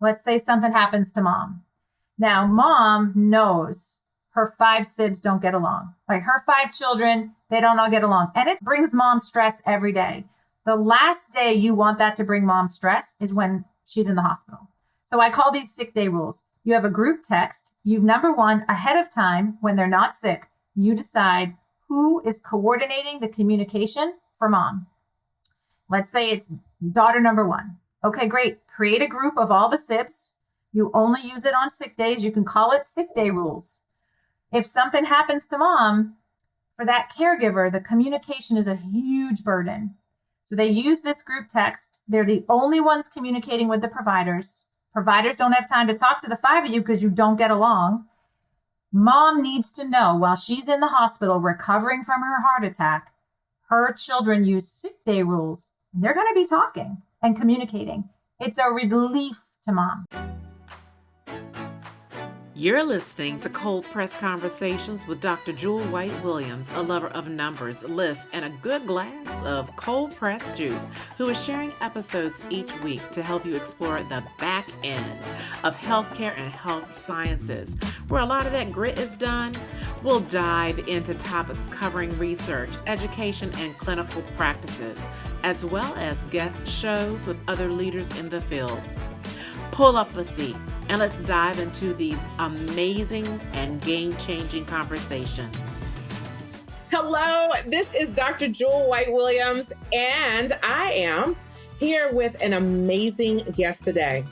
Let's say something happens to mom. Now, mom knows her 5 sibs don't get along. Like her 5 children, they don't all get along. And it brings mom stress every day. The last day you want that to bring mom stress is when she's in the hospital. So I call these sick day rules. You have a group text. You, number one, ahead of time, when they're not sick, you decide who is coordinating the communication for mom. Let's say it's daughter number 1. Okay, great. Create a group of all the sibs. You only use it on sick days. You can call it sick day rules. If something happens to mom, for that caregiver, the communication is a huge burden. So they use this group text. They're the only ones communicating with the providers. Providers don't have time to talk to the 5 of you because you don't get along. Mom needs to know while she's in the hospital recovering from her heart attack, her children use sick day rules. They're going to be talking and communicating. It's a relief to mom. You're listening to Cold Press Conversations with Dr. Jewel White Williams, a lover of numbers, lists, and a good glass of cold press juice, who is sharing episodes each week to help you explore the back end of healthcare and health sciences. Where a lot of that grit is done, we'll dive into topics covering research, education, and clinical practices, as well as guest shows with other leaders in the field. Pull up a seat and let's dive into these amazing and game-changing conversations. Hello, this is Dr. Jewel White Williams, and I am here with an amazing guest today.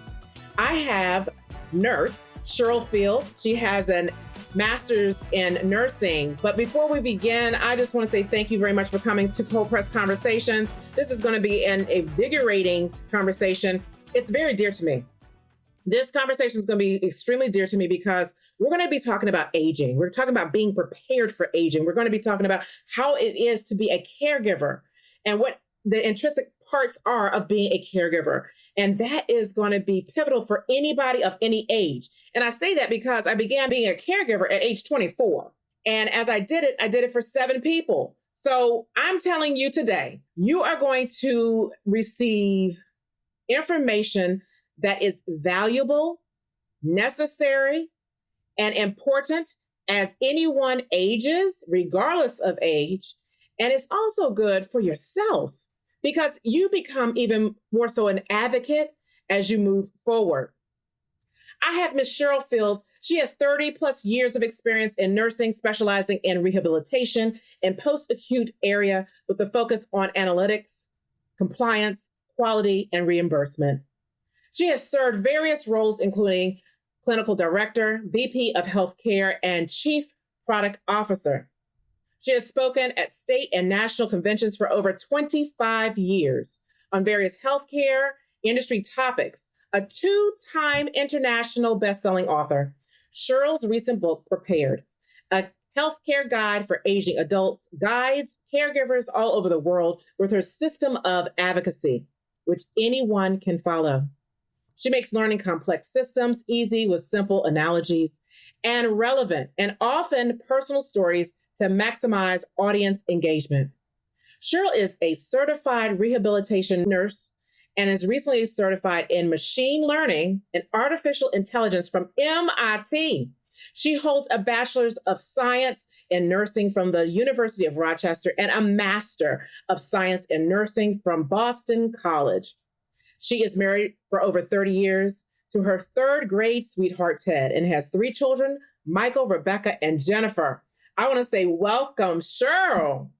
I have nurse Cheryl Field. She has a master's in nursing. But before we begin, I just want to say thank you very much for coming to Cold Press Conversations. This is going to be an invigorating conversation. It's very dear to me. This conversation is going to be extremely dear to me because we're going to be talking about aging. We're talking about being prepared for aging. We're going to be talking about how it is to be a caregiver and what the intrinsic parts are of being a caregiver. And that is going to be pivotal for anybody of any age. And I say that because I began being a caregiver at age 24. And as I did it for 7 people. So I'm telling you today, you are going to receive information that is valuable, necessary, and important as anyone ages, regardless of age. And it's also good for yourself because you become even more so an advocate as you move forward. I have Miss Cheryl Field. She has 30 plus years of experience in nursing, specializing in rehabilitation and post-acute area with a focus on analytics, compliance, quality, and reimbursement. She has served various roles, including clinical director, VP of healthcare, and chief product officer. She has spoken at state and national conventions for over 25 years on various healthcare industry topics, a 2-time international best-selling author. Cheryl's recent book, Prepared, a healthcare guide for aging adults, guides caregivers all over the world with her system of advocacy, which anyone can follow. She makes learning complex systems easy with simple analogies and relevant and often personal stories to maximize audience engagement. Cheryl is a certified rehabilitation nurse and is recently certified in machine learning and artificial intelligence from MIT. She holds a bachelor's of science in nursing from the University of Rochester and a master of science in nursing from Boston College. She is married for over 30 years to her 3rd grade sweetheart, Ted, and has 3 children, Michael, Rebecca, and Jennifer. I want to say welcome, Cheryl.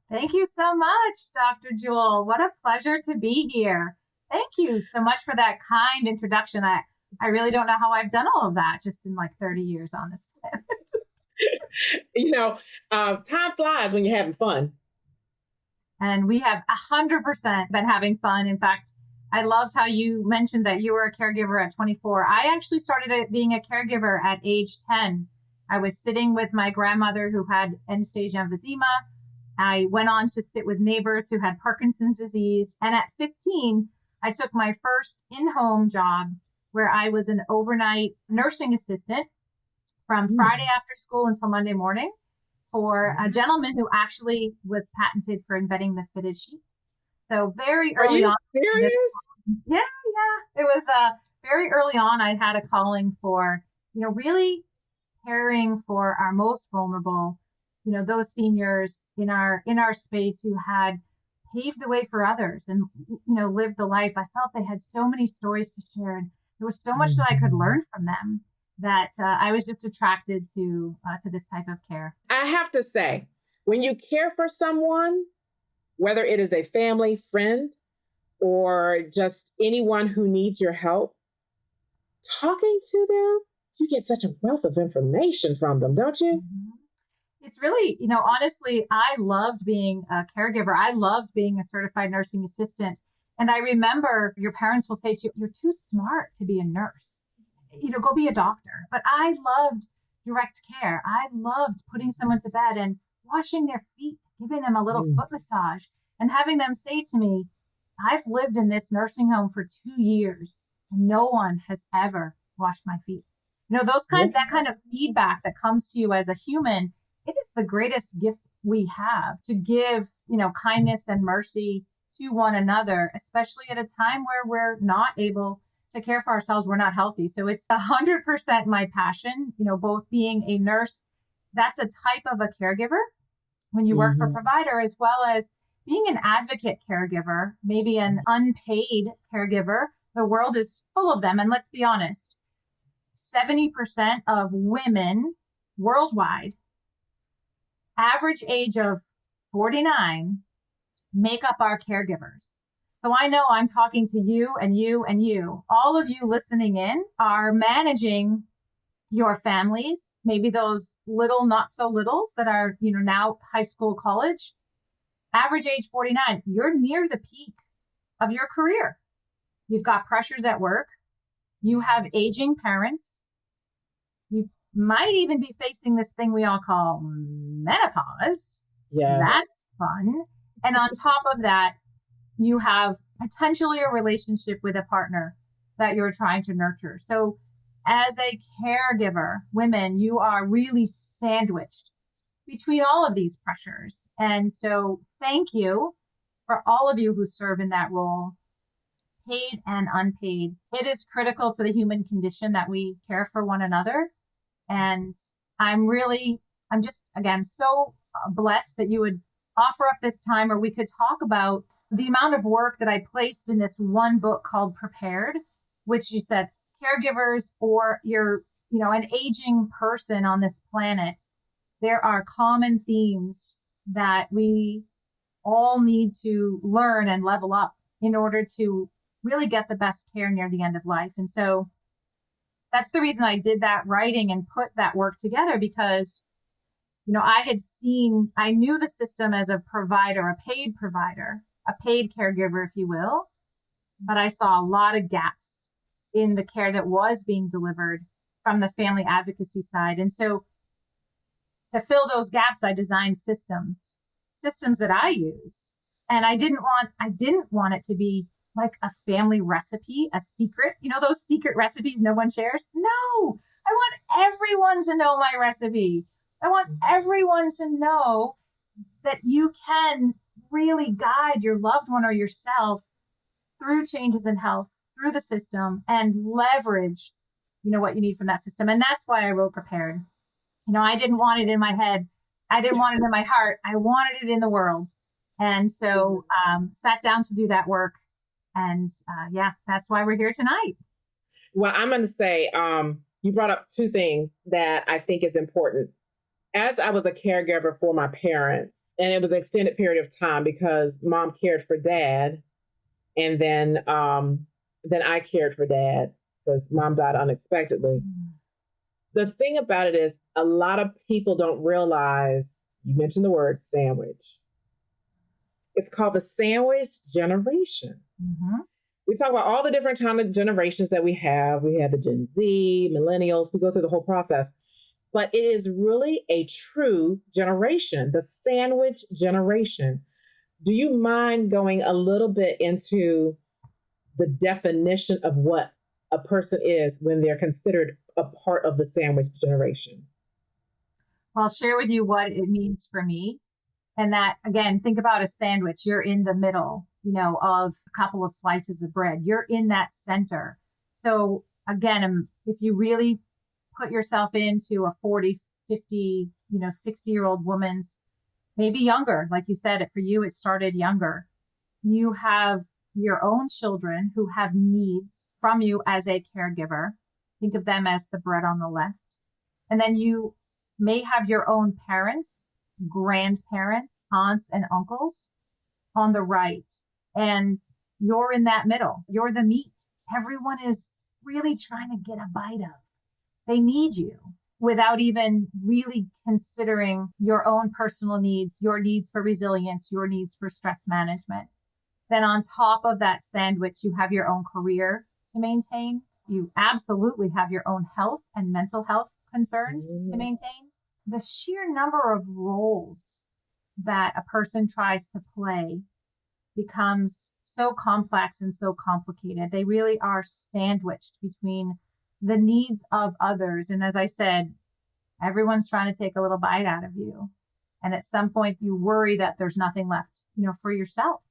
Thank you so much, Dr. Jewel. What a pleasure to be here. Thank you so much for that kind introduction. I really don't know how I've done all of that just in like 30 years on this planet. Time flies when you're having fun. And we have 100% been having fun. In fact, I loved how you mentioned that you were a caregiver at 24. I actually started being a caregiver at age 10. I was sitting with my grandmother who had end-stage emphysema. I went on to sit with neighbors who had Parkinson's disease. And at 15, I took my first in-home job where I was an overnight nursing assistant from Friday after school until Monday morning for a gentleman who actually was patented for inventing the fitted sheet. So very early on. Are you serious? Yeah. It was very early on, I had a calling for, really caring for our most vulnerable, those seniors in our space who had paved the way for others and, lived the life. I felt they had so many stories to share. And there was so much that I could learn from them that I was just attracted to this type of care. I have to say, when you care for someone, whether it is a family, friend, or just anyone who needs your help, talking to them, you get such a wealth of information from them, don't you? Mm-hmm. It's really, honestly, I loved being a caregiver. I loved being a certified nursing assistant. And I remember your parents will say to you, you're too smart to be a nurse. Go be a doctor. But I loved direct care. I loved putting someone to bed and washing their feet, giving them a little foot massage, and having them say to me, I've lived in this nursing home for 2 years and no one has ever washed my feet. That kind of feedback that comes to you as a human, it is the greatest gift we have to give, kindness and mercy to one another, especially at a time where we're not able to care for ourselves. We're not healthy. So it's 100% my passion, both being a nurse, that's a type of a caregiver when you work for provider, as well as being an advocate caregiver, maybe an unpaid caregiver. The world is full of them. And let's be honest, 70% of women worldwide, average age of 49, make up our caregivers. So I know I'm talking to you and you and you. All of you listening in are managing your families, maybe those little, not so littles that are, now high school, college. Average age 49, you're near the peak of your career. You've got pressures at work. You have aging parents. You might even be facing this thing we all call menopause. Yes. That's fun. And on top of that, you have potentially a relationship with a partner that you're trying to nurture. So as a caregiver, women, you are really sandwiched between all of these pressures. And so thank you for all of you who serve in that role, paid and unpaid. It is critical to the human condition that we care for one another. And I'm just, again, so blessed that you would offer up this time where we could talk about the amount of work that I placed in this one book called Prepared, which you said caregivers or you're, an aging person on this planet. There are common themes that we all need to learn and level up in order to really get the best care near the end of life. And so that's the reason I did that writing and put that work together, because, I knew the system as a provider, a paid caregiver, if you will, but I saw a lot of gaps in the care that was being delivered from the family advocacy side. And so to fill those gaps, I designed systems that I use. And I didn't want it to be like a family recipe, a secret, those secret recipes no one shares. No, I want everyone to know my recipe. I want everyone to know that you can really guide your loved one or yourself through changes in health, through the system, and leverage, what you need from that system. And that's why I wrote Prepared. I didn't want it in my head. I didn't want it in my heart. I wanted it in the world. And so sat down to do that work. And that's why we're here tonight. Well, I'm going to say, you brought up two things that I think is important. As I was a caregiver for my parents, and it was an extended period of time because mom cared for dad, and then I cared for dad because mom died unexpectedly. The thing about it is a lot of people don't realize, you mentioned the word sandwich. It's called the sandwich generation. Mm-hmm. We talk about all the different kind of generations that we have. We have the Gen Z, millennials. We go through the whole process. But it is really a true generation, the sandwich generation. Do you mind going a little bit into the definition of what a person is when they're considered a part of the sandwich generation? I'll share with you what it means for me. And that, again, think about a sandwich. You're in the middle, of a couple of slices of bread. You're in that center. So again, if you really put yourself into a 40, 50, 60-year-old woman's, maybe younger, like you said, for you, it started younger. You have your own children who have needs from you as a caregiver. Think of them as the bread on the left. And then you may have your own parents, grandparents, aunts, and uncles on the right. And you're in that middle. You're the meat. Everyone is really trying to get a bite of. They need you without even really considering your own personal needs, your needs for resilience, your needs for stress management. Then on top of that sandwich, you have your own career to maintain. You absolutely have your own health and mental health concerns to maintain. The sheer number of roles that a person tries to play becomes so complex and so complicated. They really are sandwiched between the needs of others. And as I said, everyone's trying to take a little bite out of you. And at some point you worry that there's nothing left, for yourself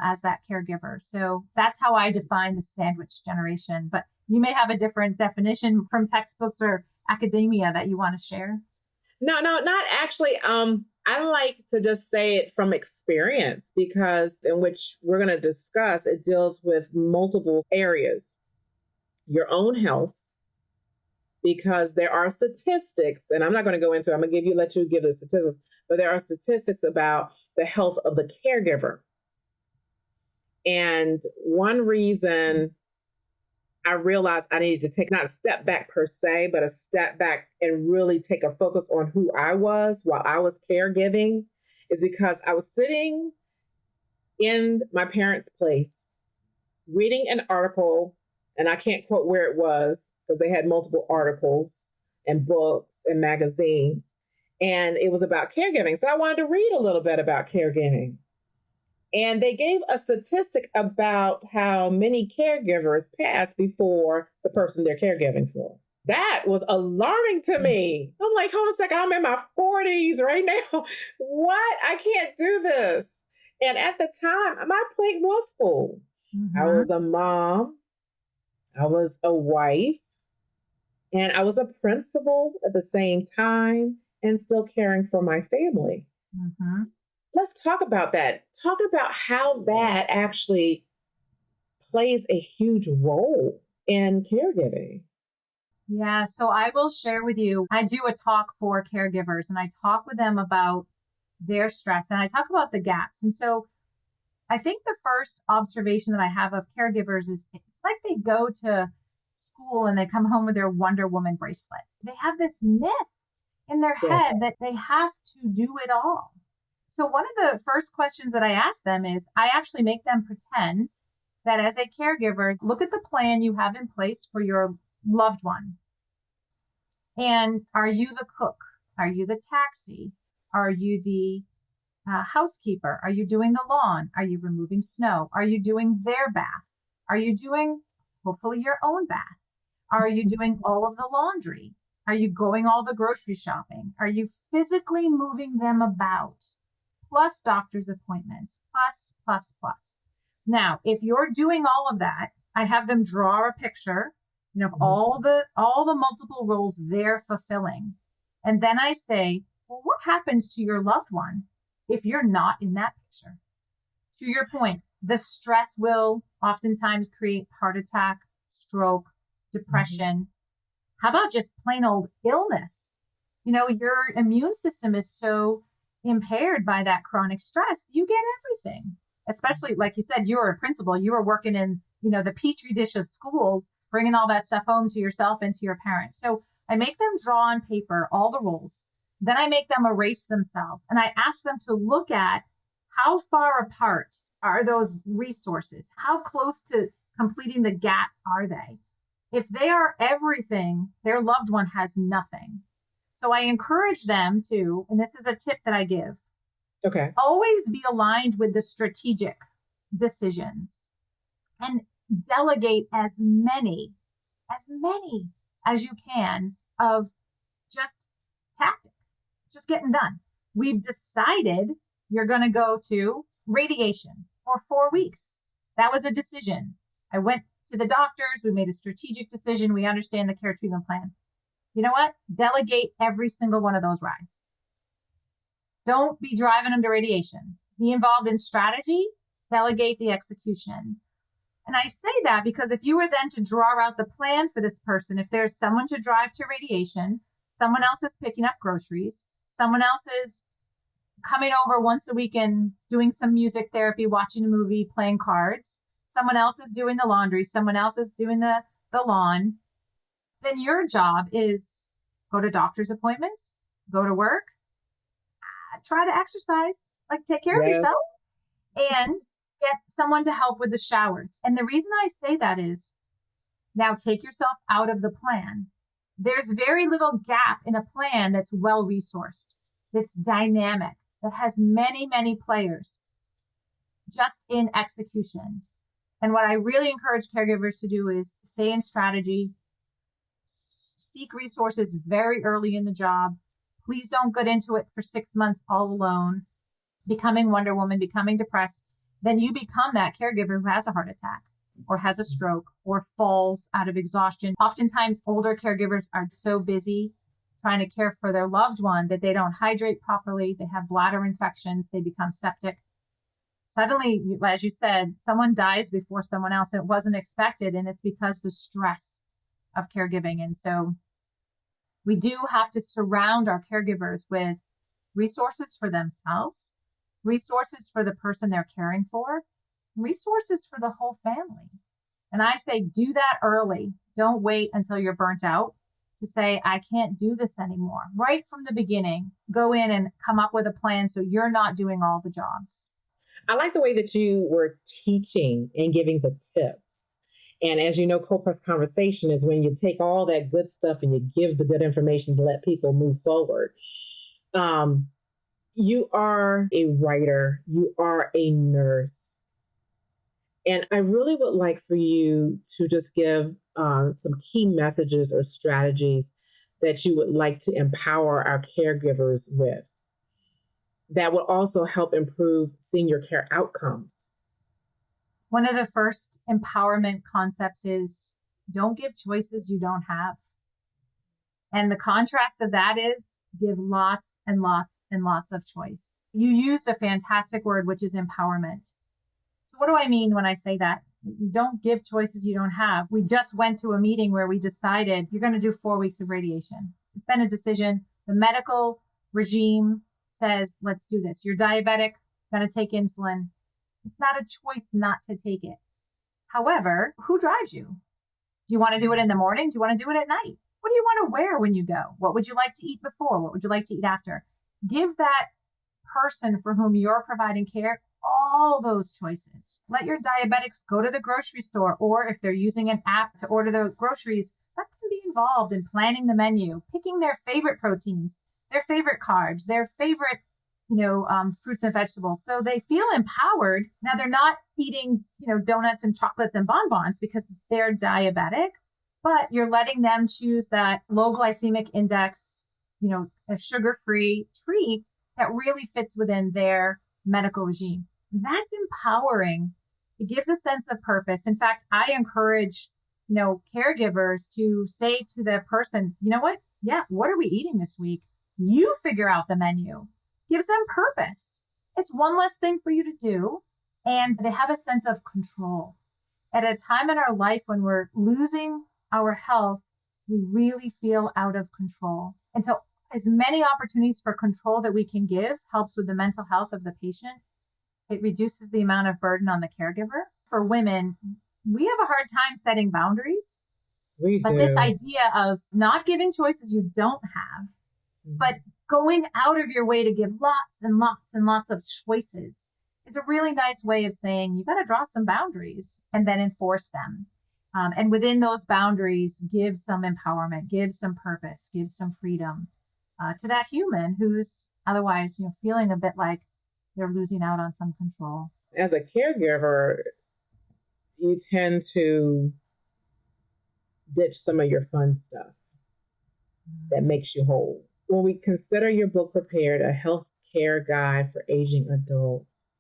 as that caregiver. So that's how I define the sandwich generation. But you may have a different definition from textbooks or academia that you want to share. No, not actually. I like to just say it from experience, because in which we're going to discuss, it deals with multiple areas. Your own health, because there are statistics, and I'm not going to go into it. I'm going to let you give the statistics, but there are statistics about the health of the caregiver. And one reason I realized I needed to take not a step back per se, but a step back and really take a focus on who I was while I was caregiving is because I was sitting in my parents' place reading an article, and I can't quote where it was because they had multiple articles and books and magazines, and it was about caregiving. So I wanted to read a little bit about caregiving. And they gave a statistic about how many caregivers pass before the person they're caregiving for. That was alarming to me. I'm like, hold on a second, I'm in my 40s right now. What? I can't do this. And at the time, my plate was full. Mm-hmm. I was a mom. I was a wife. And I was a principal at the same time and still caring for my family. Mm-hmm. Let's talk about that. Talk about how that actually plays a huge role in caregiving. Yeah, so I will share with you, I do a talk for caregivers and I talk with them about their stress and I talk about the gaps. And so I think the first observation that I have of caregivers is it's like they go to school and they come home with their Wonder Woman bracelets. They have this myth in their head that they have to do it all. So one of the first questions that I ask them is I actually make them pretend that as a caregiver, look at the plan you have in place for your loved one. And are you the cook? Are you the taxi? Are you the housekeeper? Are you doing the lawn? Are you removing snow? Are you doing their bath? Are you doing hopefully your own bath? Are you doing all of the laundry? Are you going all the grocery shopping? Are you physically moving them about? Plus doctor's appointments, plus. Now, if you're doing all of that, I have them draw a picture, of all the multiple roles they're fulfilling. And then I say, well, what happens to your loved one if you're not in that picture? To your point, the stress will oftentimes create heart attack, stroke, depression. How about just plain old illness? Your immune system is so impaired by that chronic stress, you get everything. Especially, like you said, you were a principal, you were working in, the petri dish of schools, bringing all that stuff home to yourself and to your parents. So I make them draw on paper all the roles. Then I make them erase themselves. And I ask them to look at how far apart are those resources? How close to completing the gap are they? If they are everything, their loved one has nothing. So I encourage them to, and this is a tip that I give, always be aligned with the strategic decisions and delegate as many as you can of just tactic, just getting done. We've decided you're going to go to radiation for 4 weeks. That was a decision. I went to the doctors. We made a strategic decision. We understand the care treatment plan. You know what? Delegate every single one of those rides. Don't be driving them to radiation. Be involved in strategy, delegate the execution. And I say that because if you were then to draw out the plan for this person, if there's someone to drive to radiation, someone else is picking up groceries, someone else is coming over once a week and doing some music therapy, watching a movie, playing cards, someone else is doing the laundry, someone else is doing the lawn, then your job is go to doctor's appointments, go to work, try to exercise, like take care of yourself, and get someone to help with the showers. And the reason I say that is now take yourself out of the plan. There's very little gap in a plan that's well resourced, that's dynamic, that has many, many players just in execution. And what I really encourage caregivers to do is stay in strategy, seek resources very early in the job. Please don't get into it for 6 months all alone, becoming Wonder Woman, becoming depressed. Then you become that caregiver who has a heart attack or has a stroke or falls out of exhaustion. Oftentimes, older caregivers are so busy trying to care for their loved one that they don't hydrate properly. They have bladder infections. They become septic. Suddenly, as you said, someone dies before someone else. It wasn't expected, and it's because the stress of caregiving. And so we do have to surround our caregivers with resources for themselves, resources for the person they're caring for, resources for the whole family. And I say, do that early. Don't wait until you're burnt out to say, I can't do this anymore. Right from the beginning, go in and come up with a plan so you're not doing all the jobs. I like the way that you were teaching and giving the tips. And as you know, Cold Press Conversation is when you take all that good stuff and you give the good information to let people move forward. You are a writer. You are a nurse. And I really would like for you to just give some key messages or strategies that you would like to empower our caregivers with that will also help improve senior care outcomes. One of the first empowerment concepts is don't give choices you don't have. And the contrast of that is give lots and lots and lots of choice. You used a fantastic word, which is empowerment. So what do I mean when I say that? Don't give choices you don't have. We just went to a meeting where we decided you're going to do 4 weeks of radiation. It's been a decision. The medical regime says, let's do this. You're diabetic, going to take insulin. It's not a choice not to take it. However, who drives you? Do you want to do it in the morning? Do you want to do it at night? What do you want to wear when you go? What would you like to eat before? What would you like to eat after? Give that person for whom you're providing care all those choices. Let your diabetics go to the grocery store, or if they're using an app to order the groceries, let them be involved in planning the menu, picking their favorite proteins, their favorite carbs, their favorite fruits and vegetables. So they feel empowered. Now they're not eating, donuts and chocolates and bonbons because they're diabetic, but you're letting them choose that low glycemic index, a sugar-free treat that really fits within their medical regime. That's empowering. It gives a sense of purpose. In fact, I encourage, caregivers to say to the person, you know what? Yeah, what are we eating this week? You figure out the menu. Gives them purpose. It's one less thing for you to do. And they have a sense of control. At a time in our life when we're losing our health, we really feel out of control. And so as many opportunities for control that we can give helps with the mental health of the patient. It reduces the amount of burden on the caregiver. For women, we have a hard time setting boundaries. But this idea of not giving choices you don't have, but going out of your way to give lots and lots and lots of choices is a really nice way of saying you got to draw some boundaries and then enforce them. And within those boundaries, give some empowerment, give some purpose, give some freedom to that human who's otherwise, feeling a bit like they're losing out on some control. As a caregiver, you tend to ditch some of your fun stuff that makes you whole. When we consider your book Prepared, a health care guide for aging adults,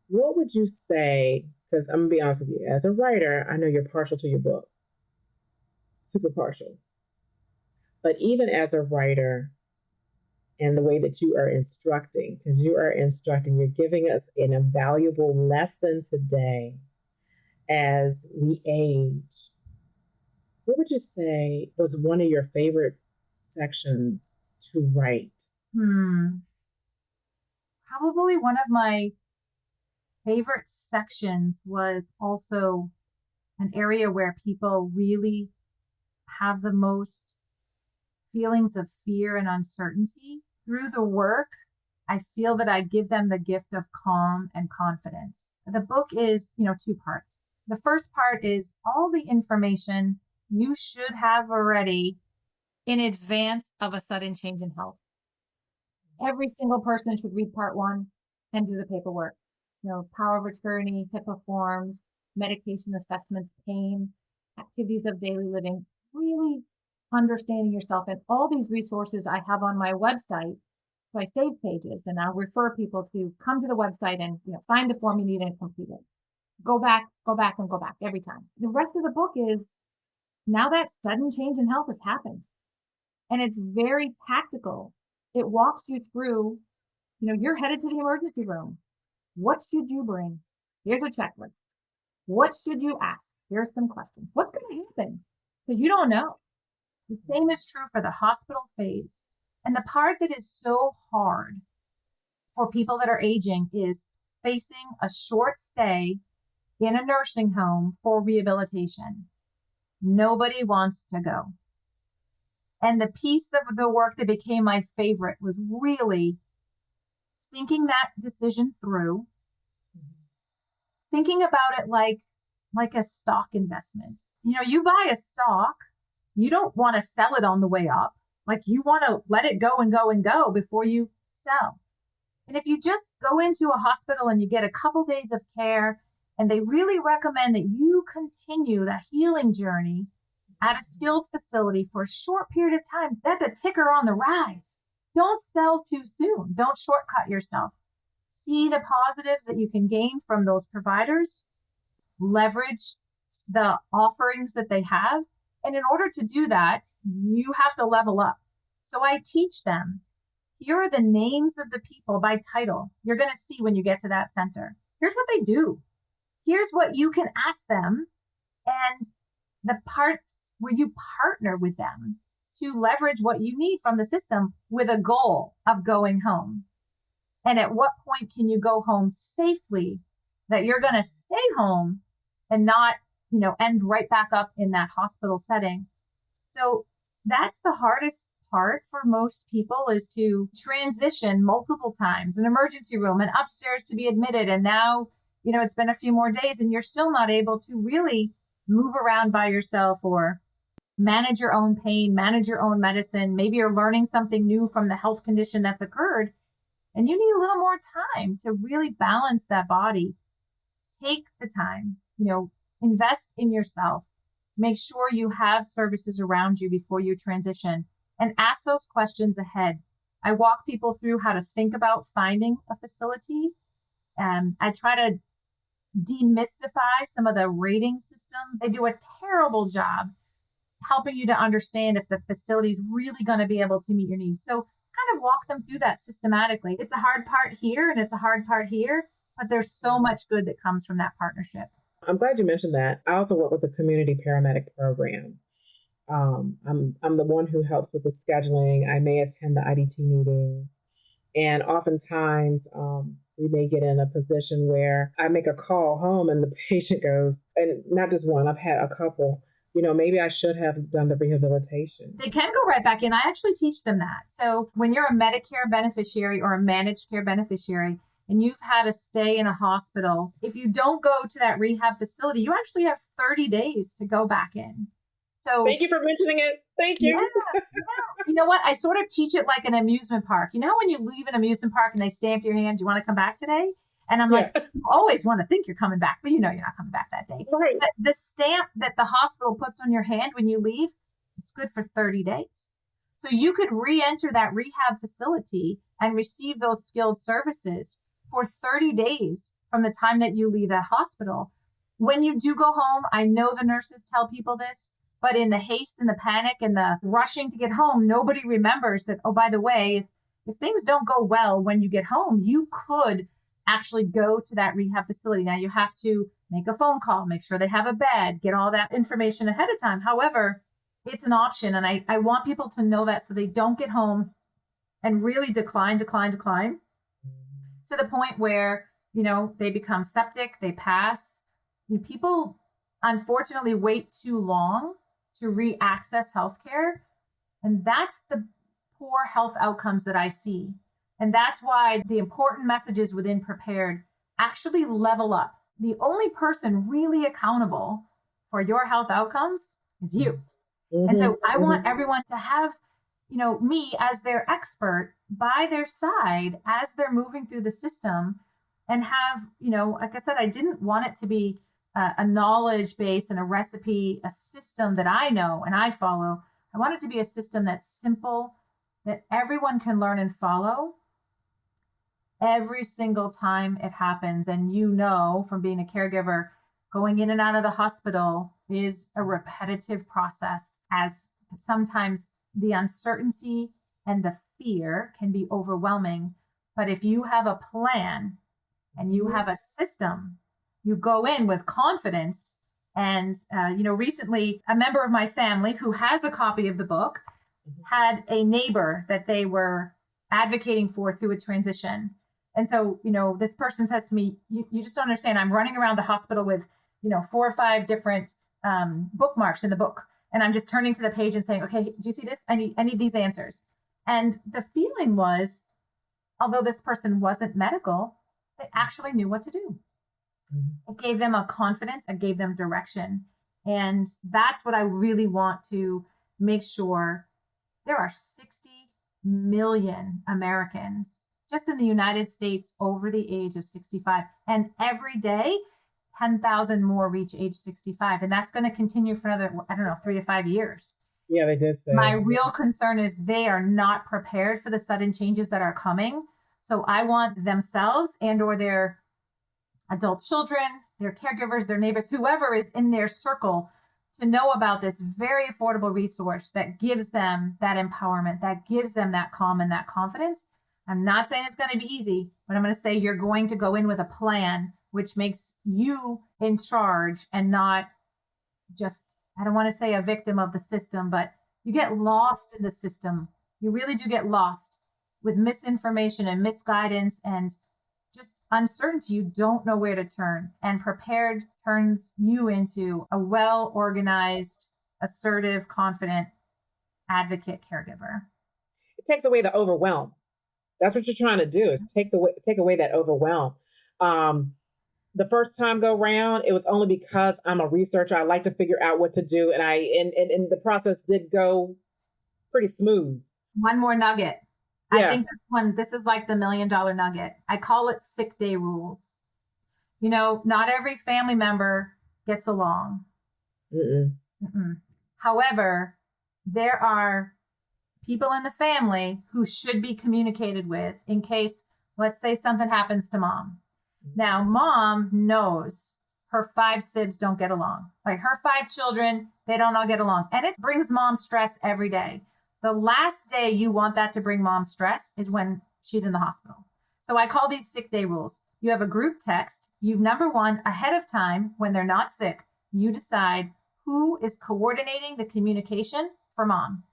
what would you say Because I'm going to be honest with you, as a writer, I know you're partial to your book, super partial. But even as a writer, and the way that you are instructing, because you are instructing, you're giving us an invaluable lesson today as we age. What would you say was one of your favorite sections to write? Probably one of my favorite sections was also an area where people really have the most feelings of fear and uncertainty. Through the work, I feel that I give them the gift of calm and confidence. The book is, two parts. The first part is all the information you should have already in advance of a sudden change in health. Every single person should read part 1 and do the paperwork. Power of attorney, HIPAA forms, medication assessments, pain, activities of daily living, really understanding yourself. And all these resources I have on my website. So I save pages and I'll refer people to come to the website and find the form you need and complete it. Go back and go back every time. The rest of the book is now that sudden change in health has happened. And it's very tactical. It walks you through, you're headed to the emergency room. What should you bring? Here's a checklist. What should you ask? Here's some questions. What's going to happen? Because you don't know. The same is true for the hospital phase. And the part that is so hard for people that are aging is facing a short stay in a nursing home for rehabilitation. Nobody wants to go. And the piece of the work that became my favorite was really thinking that decision through, thinking about it like a stock investment. You buy a stock, you don't want to sell it on the way up. Like you want to let it go and go and go before you sell. And if you just go into a hospital and you get a couple days of care and they really recommend that you continue the healing journey at a skilled facility for a short period of time, that's a ticker on the rise. Don't sell too soon. Don't shortcut yourself. See the positives that you can gain from those providers, leverage the offerings that they have. And in order to do that, you have to level up. So I teach them, here are the names of the people by title you're going to see when you get to that center. Here's what they do. Here's what you can ask them. And the parts where you partner with them to leverage what you need from the system with a goal of going home. And at what point can you go home safely that you're going to stay home and not, end right back up in that hospital setting. So that's the hardest part for most people, is to transition multiple times, an emergency room and upstairs to be admitted. And now, it's been a few more days and you're still not able to really move around by yourself or manage your own pain, manage your own medicine. Maybe you're learning something new from the health condition that's occurred and you need a little more time to really balance that body. Take the time, invest in yourself. Make sure you have services around you before you transition and ask those questions ahead. I walk people through how to think about finding a facility. I try to demystify some of the rating systems. They do a terrible job helping you to understand if the facility is really going to be able to meet your needs. So kind of walk them through that systematically. It's a hard part here and it's a hard part here, but there's so much good that comes from that partnership. I'm glad you mentioned that. I also work with the community paramedic program. I'm the one who helps with the scheduling. I may attend the IDT meetings. And oftentimes we may get in a position where I make a call home and the patient goes, and not just one, I've had a couple, maybe I should have done the rehabilitation. They can go right back in. I actually teach them that. So when you're a Medicare beneficiary or a managed care beneficiary, and you've had a stay in a hospital, if you don't go to that rehab facility, you actually have 30 days to go back in. So thank you for mentioning it. Thank you. Yeah. You know what? I sort of teach it like an amusement park. You know, when you leave an amusement park and they stamp your hand, do you want to come back today? And I'm like, you always want to think you're coming back, but you're not coming back that day. Right. But the stamp that the hospital puts on your hand when you leave, it's good for 30 days. So you could re-enter that rehab facility and receive those skilled services for 30 days from the time that you leave that hospital When you do go home, I know the nurses tell people this, but in the haste and the panic and the rushing to get home, nobody remembers that, oh, by the way, if things don't go well when you get home, you could actually go to that rehab facility. Now you have to make a phone call, make sure they have a bed, get all that information ahead of time. However, it's an option. And I want people to know that so they don't get home and really decline to the point where, they become septic, they pass. People unfortunately wait too long to re-access healthcare. And that's the poor health outcomes that I see. And that's why the important messages within Prepared actually level up. The only person really accountable for your health outcomes is you. Mm-hmm. And so I want everyone to have, me as their expert by their side as they're moving through the system, and have, like I said, I didn't want it to be a knowledge base and a recipe, a system that I know and I follow. I want it to be a system that's simple, that everyone can learn and follow every single time it happens. And from being a caregiver, going in and out of the hospital is a repetitive process, as sometimes the uncertainty and the fear can be overwhelming. But if you have a plan and you have a system, you go in with confidence. And, recently a member of my family who has a copy of the book had a neighbor that they were advocating for through a transition. And so, this person says to me, you just don't understand. I'm running around the hospital with, 4 or 5 different bookmarks in the book. And I'm just turning to the page and saying, okay, do you see this? I need these answers. And the feeling was, although this person wasn't medical, they actually knew what to do. Mm-hmm. It gave them a confidence, it gave them direction. And that's what I really want to make sure. There are 60 million Americans just in the United States over the age of 65. And every day, 10,000 more reach age 65. And that's going to continue for another, 3 to 5 years. Yeah, they did say. My real concern is they are not prepared for the sudden changes that are coming. So I want themselves and or their adult children, their caregivers, their neighbors, whoever is in their circle, to know about this very affordable resource that gives them that empowerment, that gives them that calm and that confidence. I'm not saying it's going to be easy, but I'm going to say you're going to go in with a plan, which makes you in charge and not just, I don't want to say a victim of the system, but you get lost in the system. You really do get lost with misinformation and misguidance and just uncertainty. You don't know where to turn. And Prepared turns you into a well-organized, assertive, confident advocate caregiver. It takes away the overwhelm. That's what you're trying to do, is take away that overwhelm. The first time go round, it was only because I'm a researcher. I like to figure out what to do. And and the process did go pretty smooth. One more nugget. Yeah. I think this is like the $1 million nugget. I call it sick day rules. Not every family member gets along. Mm-mm. However, there are people in the family who should be communicated with in case, let's say, something happens to mom. Now, mom knows her 5 sibs don't get along. Like her 5 children, they don't all get along. And it brings mom stress every day. The last day you want that to bring mom stress is when she's in the hospital. So I call these sick day rules. You have a group text. Number 1, ahead of time, when they're not sick, you decide who is coordinating the communication for mom.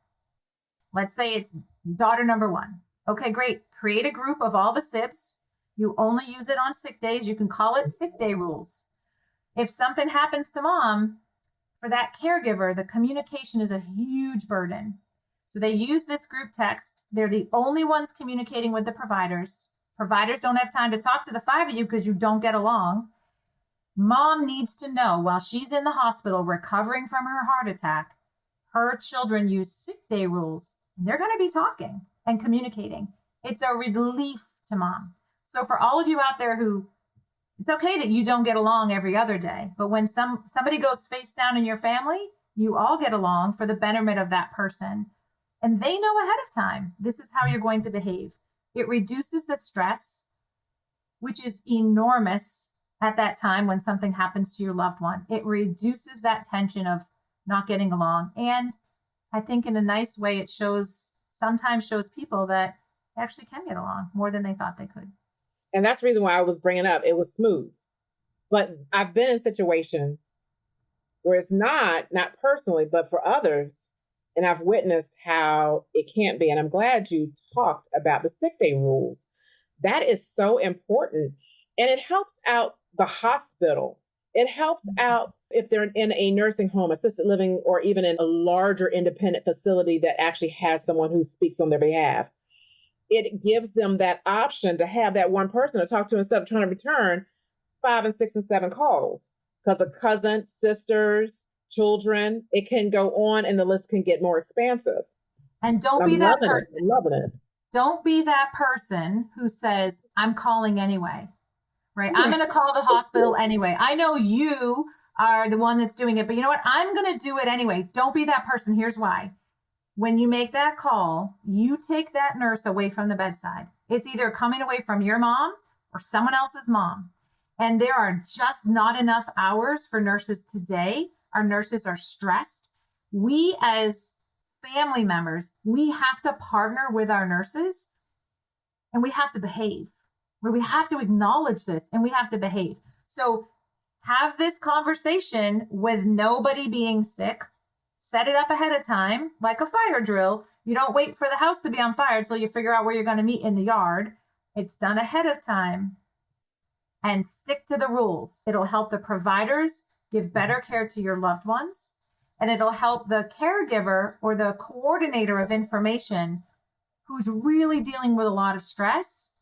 Let's say it's daughter number 1. Okay, great. Create a group of all the sibs. You only use it on sick days. You can call it sick day rules. If something happens to mom, for that caregiver, the communication is a huge burden. So they use this group text. They're the only ones communicating with the providers. Providers don't have time to talk to the 5 of you because you don't get along. Mom needs to know while she's in the hospital recovering from her heart attack, her children use sick day rules. And they're going to be talking and communicating. It's a relief to mom. So for all of you out there who, it's okay that you don't get along every other day, but when somebody goes face down in your family, you all get along for the betterment of that person. And they know ahead of time, this is how you're going to behave. It reduces the stress, which is enormous. at that time when something happens to your loved one. It reduces that tension of not getting along. And I think in a nice way, it sometimes shows people that they actually can get along more than they thought they could. And that's the reason why I was bringing up, it was smooth. But I've been in situations where it's not personally, but for others. And I've witnessed how it can't be. And I'm glad you talked about the sick day rules. That is so important. And it helps out the hospital. It helps out if they're in a nursing home, assisted living, or even in a larger independent facility that actually has someone who speaks on their behalf. It gives them that option to have that one person to talk to instead of trying to return 5 and 6 and 7 calls because of cousins, sisters, children. It can go on and the list can get more expansive. And don't be that person. I'm loving it. Don't be that person who says, I'm calling anyway, right? I'm going to call the hospital anyway. I know you are the one that's doing it, but you know what? I'm going to do it anyway. Don't be that person. Here's why. When you make that call, you take that nurse away from the bedside. It's either coming away from your mom or someone else's mom. And there are just not enough hours for nurses today. Our nurses are stressed. We as family members, we have to partner with our nurses and we have to behave, where we have to acknowledge this and we have to behave. So have this conversation with nobody being sick. Set it up ahead of time, like a fire drill. You don't wait for the house to be on fire until you figure out where you're going to meet in the yard. It's done ahead of time. And stick to the rules. It'll help the providers give better care to your loved ones. And it'll help the caregiver or the coordinator of information who's really dealing with a lot of stress.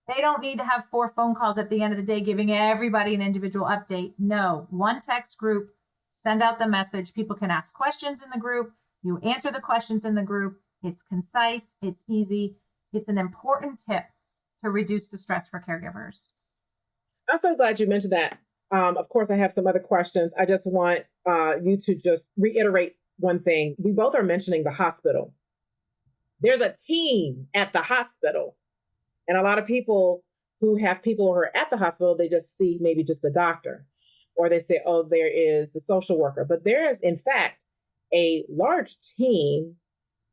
They don't need to have 4 phone calls at the end of the day giving everybody an individual update. No, one text group, send out the message. People can ask questions in the group. You answer the questions in the group. It's concise. It's easy. It's an important tip to reduce the stress for caregivers. I'm so glad you mentioned that. Of course, I have some other questions. I just want you to just reiterate one thing. We both are mentioning the hospital. There's a team at the hospital. And a lot of people who have people who are at the hospital, they just see maybe just the doctor. Or they say, oh, there is the social worker. But there is, in fact, a large team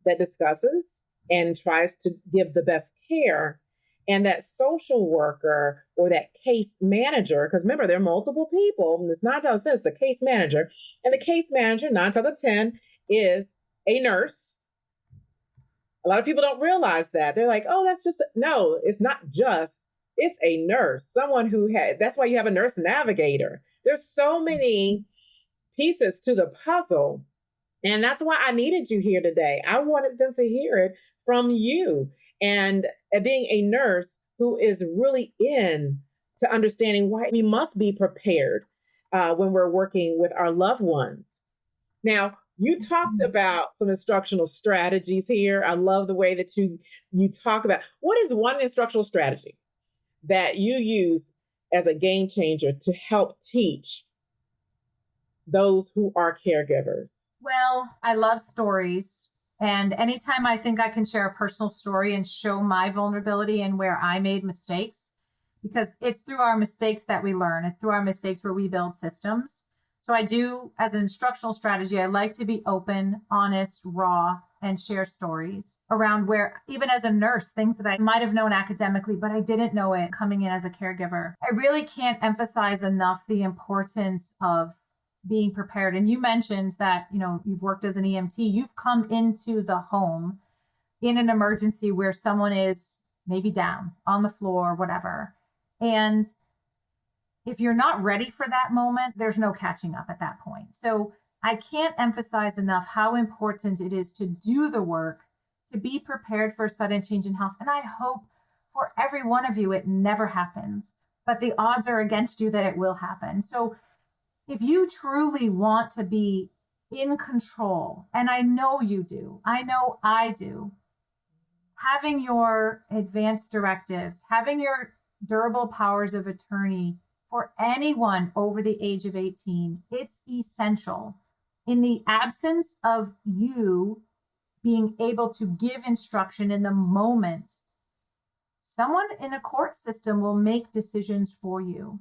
that discusses and tries to give the best care. And that social worker or that case manager, because remember, there are multiple people, and it's 9 times out of 10, it's the case manager. And the case manager, 9 times out of 10, is a nurse. A lot of people don't realize that. They're like, oh, no, it's not just, it's a nurse. Someone who that's why you have a nurse navigator. There's so many pieces to the puzzle. And that's why I needed you here today. I wanted them to hear it from you. And being a nurse who is really in to understanding why we must be prepared when we're working with our loved ones. Now, you talked about some instructional strategies here. I love the way that you talk about what is one instructional strategy that you use as a game changer to help teach those who are caregivers? Well, I love stories. And anytime I think I can share a personal story and show my vulnerability and where I made mistakes, because it's through our mistakes that we learn. It's through our mistakes where we build systems. So I do, as an instructional strategy, I like to be open, honest, raw, and share stories around where, even as a nurse, things that I might have known academically, but I didn't know it coming in as a caregiver. I really can't emphasize enough the importance of being prepared. And you mentioned that, you've worked as an EMT, you've come into the home in an emergency where someone is maybe down on the floor, whatever. And if you're not ready for that moment, there's no catching up at that point. So I can't emphasize enough how important it is to do the work, to be prepared for a sudden change in health. And I hope for every one of you, it never happens, but the odds are against you that it will happen. So if you truly want to be in control, and I know you do, I know I do, having your advanced directives, having your durable powers of attorney for anyone over the age of 18, it's essential. In the absence of you being able to give instruction in the moment, someone in a court system will make decisions for you.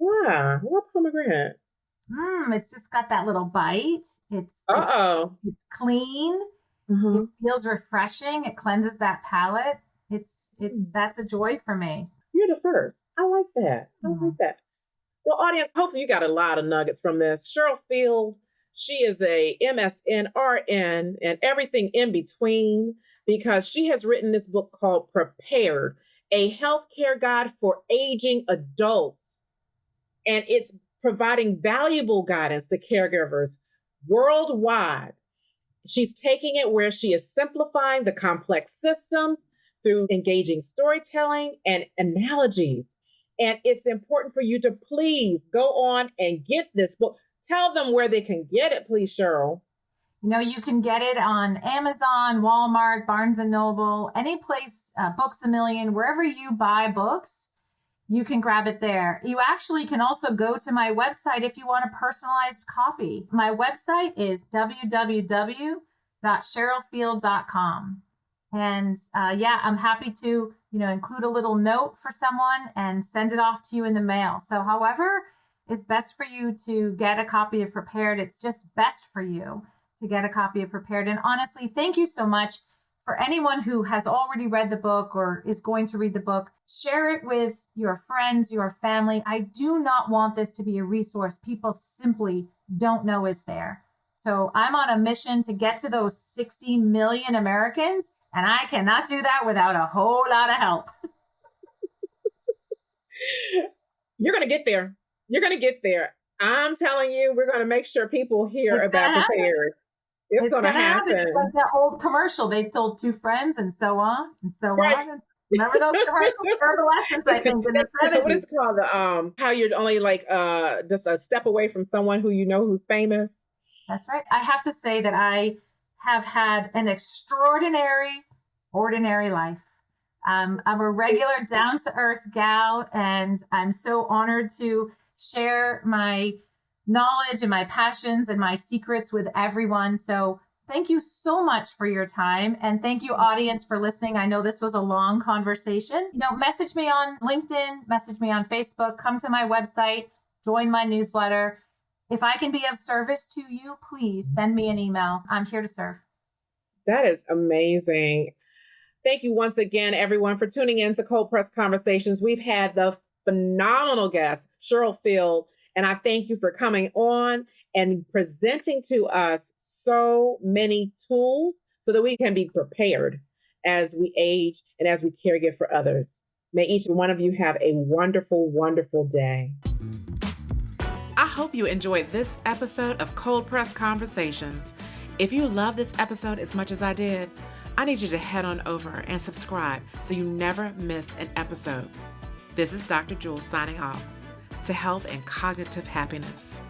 Yeah, what pomegranate? It's just got that little bite. Uh-oh. It's clean. It Uh-huh. feels refreshing. It cleanses that palate. It's that's a joy for me. You're the first. I like that. I like Mm. that. Well, audience, hopefully you got a lot of nuggets from this. Cheryl Field, she is a MSN, RN, and everything in between because she has written this book called Prepared, a healthcare guide for aging adults. And it's providing valuable guidance to caregivers worldwide. She's taking it where she is simplifying the complex systems through engaging storytelling and analogies. And it's important for you to please go on and get this book. Tell them where they can get it, please, Cheryl. You can get it on Amazon, Walmart, Barnes and Noble, any place, Books a Million, wherever you buy books, you can grab it there. You actually can also go to my website if you want a personalized copy. My website is www.cherylfield.com. And I'm happy to, include a little note for someone and send it off to you in the mail. So however is best for you to get a copy of Prepared, it's just best for you to get a copy of Prepared. And honestly, thank you so much. For anyone who has already read the book or is going to read the book, share it with your friends, your family. I do not want this to be a resource people simply don't know is there. So I'm on a mission to get to those 60 million Americans, and I cannot do that without a whole lot of help. You're going to get there. You're going to get there. I'm telling you, we're going to make sure people hear It's about gonna happen. Prepared. It's going to happen. It's like that old commercial. They told two friends and so on and so Right. on. Remember those commercials for adolescents, I think, in the 70s. What is it called? How you're only like just a step away from someone who you know who's famous. That's right. I have to say that I have had an extraordinary, ordinary life. I'm a regular down-to-earth gal, and I'm so honored to share my knowledge and my passions and my secrets with everyone. So thank you so much for your time. And thank you, audience, for listening. I know this was a long conversation. Message me on LinkedIn, message me on Facebook, come to my website, join my newsletter. If I can be of service to you, please send me an email. I'm here to serve. That is amazing. Thank you once again, everyone, for tuning in to Cold Press Conversations. We've had the phenomenal guest, Cheryl Field, and I thank you for coming on and presenting to us so many tools so that we can be prepared as we age and as we caregive for others. May each one of you have a wonderful, wonderful day. I hope you enjoyed this episode of Cold Press Conversations. If you love this episode as much as I did, I need you to head on over and subscribe so you never miss an episode. This is Dr. Jewel signing off to health and cognitive happiness.